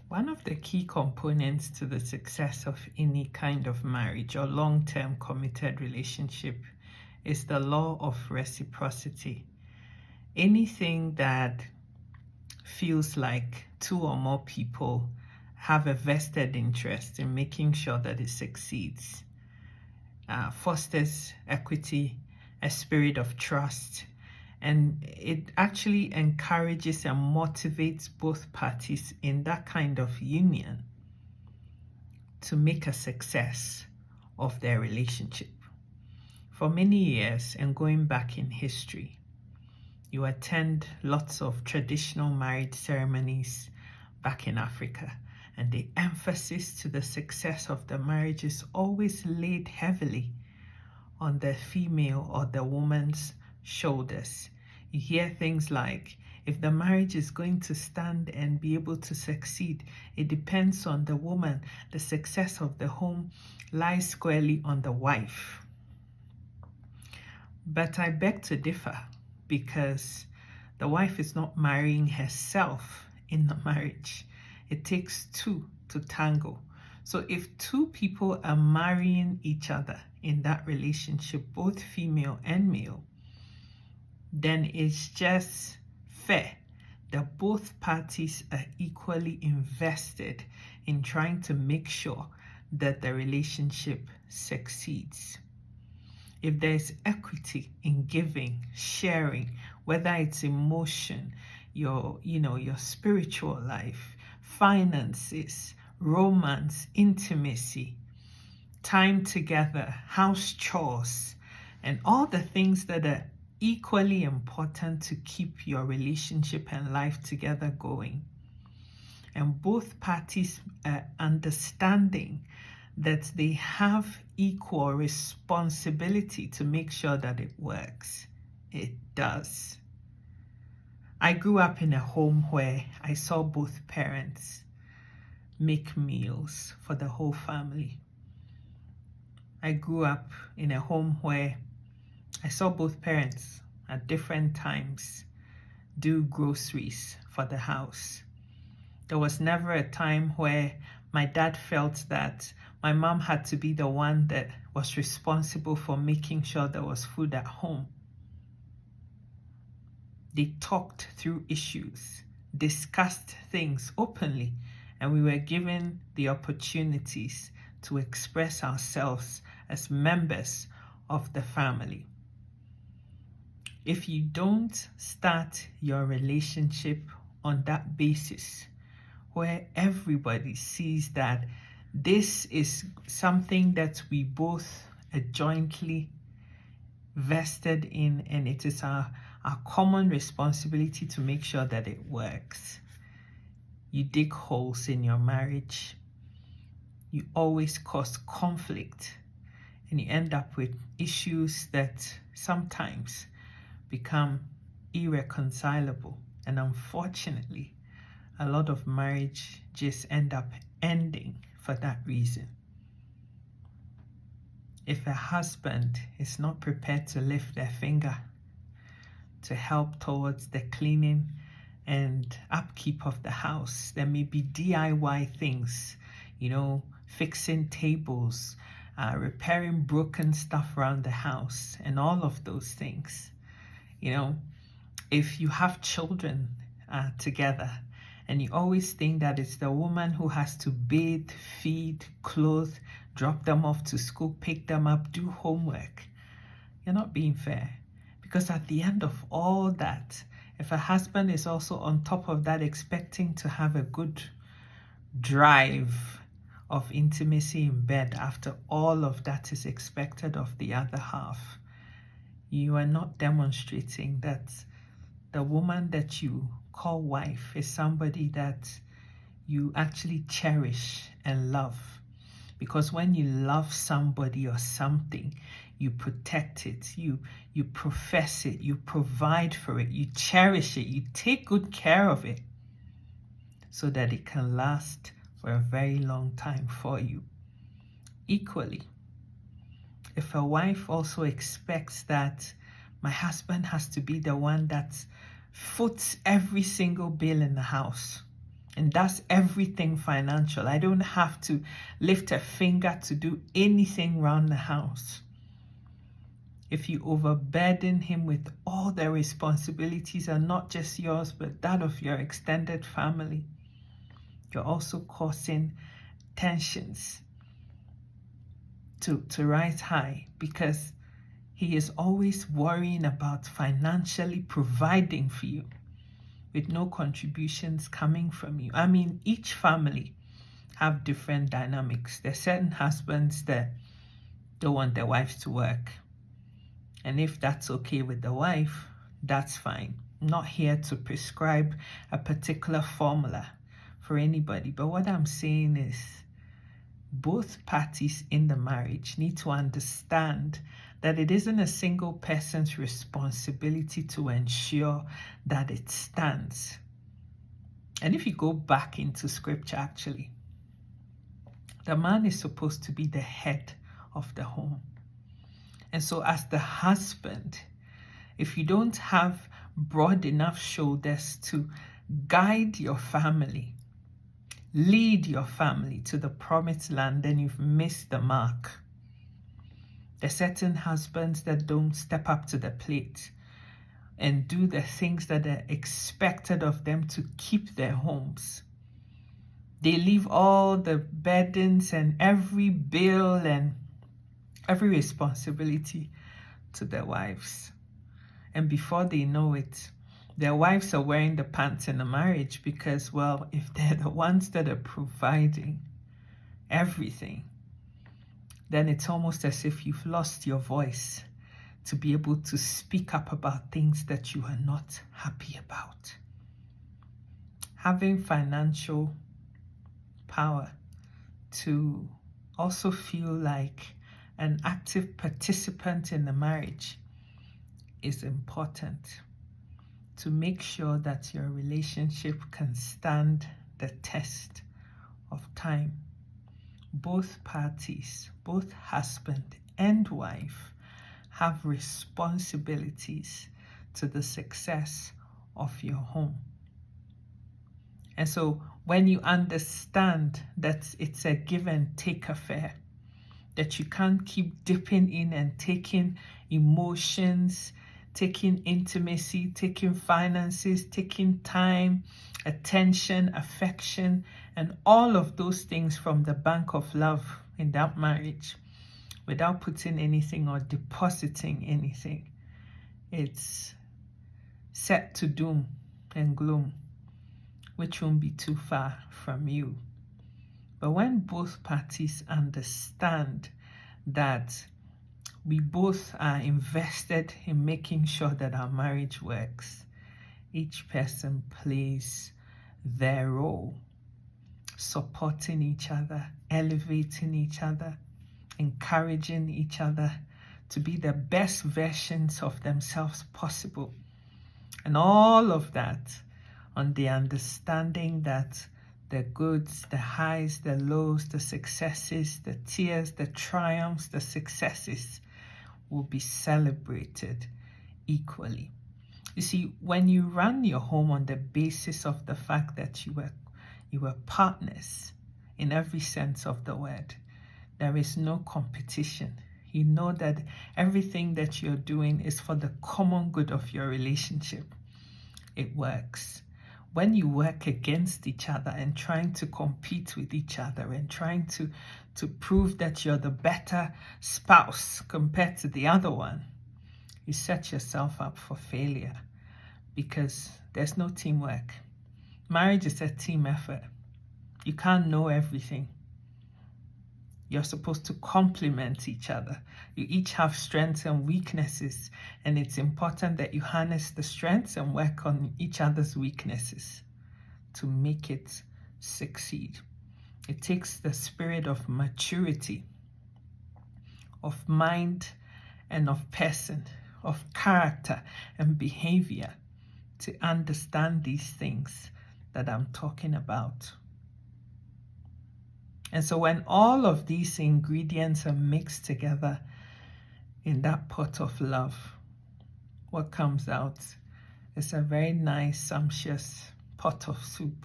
One of the key components to the success of any kind of marriage or long-term committed relationship is the law of reciprocity. Anything that feels like two or more people have a vested interest in making sure that it succeeds fosters equity, a spirit of trust, and it actually encourages and motivates both parties in that kind of union to make a success of their relationship. For many years, and going back in history, you attend lots of traditional marriage ceremonies back in Africa, and the emphasis to the success of the marriage is always laid heavily on the female or the woman's shoulders. You hear things like, if the marriage is going to stand and be able to succeed, it depends on the woman. The success of the home lies squarely on the wife. But I beg to differ, because the wife is not marrying herself in the marriage. It takes two to tango. So if two people are marrying each other in that relationship, both female and male, then it's just fair that both parties are equally invested in trying to make sure that the relationship succeeds. If there's equity in giving, sharing, whether it's emotion, your spiritual life, finances, romance, intimacy, time together, house chores, and all the things that are equally important to keep your relationship and life together going. And both parties are understanding that they have equal responsibility to make sure that it works. It does. I grew up in a home where I saw both parents make meals for the whole family. I grew up in a home where I saw both parents at different times do groceries for the house. There was never a time where my dad felt that my mom had to be the one that was responsible for making sure there was food at home. They talked through issues, discussed things openly, and we were given the opportunities to express ourselves as members of the family. If you don't start your relationship on that basis, where everybody sees that this is something that we both are jointly vested in, and it is our common responsibility to make sure that it works, you dig holes in your marriage. You always cause conflict, and you end up with issues that sometimes become irreconcilable. And unfortunately, a lot of marriage just end up ending for that reason. If a husband is not prepared to lift their finger to help towards the cleaning and upkeep of the house, there may be DIY things, fixing tables, repairing broken stuff around the house, and all of those things. If you have children together, and you always think that it's the woman who has to bathe, feed, clothe, drop them off to school, pick them up, do homework, you're not being fair. Because at the end of all that, if a husband is also on top of that expecting to have a good drive of intimacy in bed after all of that is expected of the other half, you are not demonstrating that the woman that you call wife is somebody that you actually cherish and love. Because when you love somebody or something, you protect it, you profess it, you provide for it, you cherish it, you take good care of it so that it can last for a very long time for you. Equally, if a wife also expects that my husband has to be the one that foots every single bill in the house, And that's everything financial. I don't have to lift a finger to do anything around the house. If you overburden him with all the responsibilities, and not just yours, but that of your extended family, you're also causing tensions to rise high, because he is always worrying about financially providing for you with no contributions coming from you. I mean, each family have different dynamics. There's certain husbands that don't want their wives to work. And if that's okay with the wife, that's fine. I'm not here to prescribe a particular formula for anybody. But what I'm saying is, both parties in the marriage need to understand that it isn't a single person's responsibility to ensure that it stands. And if you go back into scripture, actually, the man is supposed to be the head of the home. And so as the husband, if you don't have broad enough shoulders to guide your family, lead your family to the promised land, then you've missed the mark. There's certain husbands that don't step up to the plate and do the things that are expected of them to keep their homes. They leave all the burdens and every bill and every responsibility to their wives. And before they know it, their wives are wearing the pants in the marriage, because, well, if they're the ones that are providing everything, then it's almost as if you've lost your voice to be able to speak up about things that you are not happy about. Having financial power to also feel like an active participant in the marriage is important to make sure that your relationship can stand the test of time. Both parties, both husband and wife, have responsibilities to the success of your home. And so when you understand that it's a give and take affair, that you can't keep dipping in and taking emotions, taking intimacy, taking finances, taking time, attention, affection, and all of those things from the bank of love in that marriage without putting anything or depositing anything, it's set to doom and gloom, which won't be too far from you. But when both parties understand that we both are invested in making sure that our marriage works, each person plays their role, supporting each other, elevating each other, encouraging each other to be the best versions of themselves possible. And all of that on the understanding that the goods, the highs, the lows, the successes, the tears, the triumphs, the successes will be celebrated equally. You see, when you run your home on the basis of the fact that you were partners in every sense of the word, there is no competition. You know that everything that you're doing is for the common good of your relationship. It works. When you work against each other and trying to compete with each other and trying to prove that you're the better spouse compared to the other one, you set yourself up for failure, because there's no teamwork. Marriage is a team effort. You can't know everything. You're supposed to complement each other. You each have strengths and weaknesses, and it's important that you harness the strengths and work on each other's weaknesses to make it succeed. It takes the spirit of maturity, of mind and of person, of character and behavior to understand these things that I'm talking about. And so when all of these ingredients are mixed together in that pot of love, what comes out is a very nice, sumptuous pot of soup.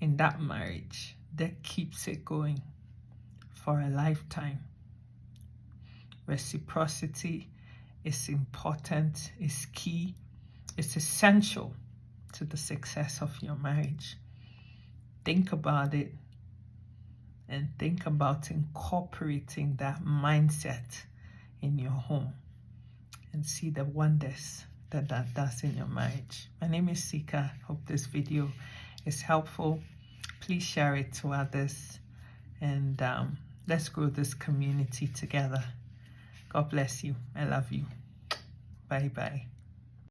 in that marriage that keeps it going for a lifetime. Reciprocity is important, is key, it's essential to the success of your marriage. Think about it and think about incorporating that mindset in your home and see the wonders that does in your marriage. My name is Sika. Hope this video is helpful. Please share it to others, and let's grow this community together. God bless you. I love you. Bye bye.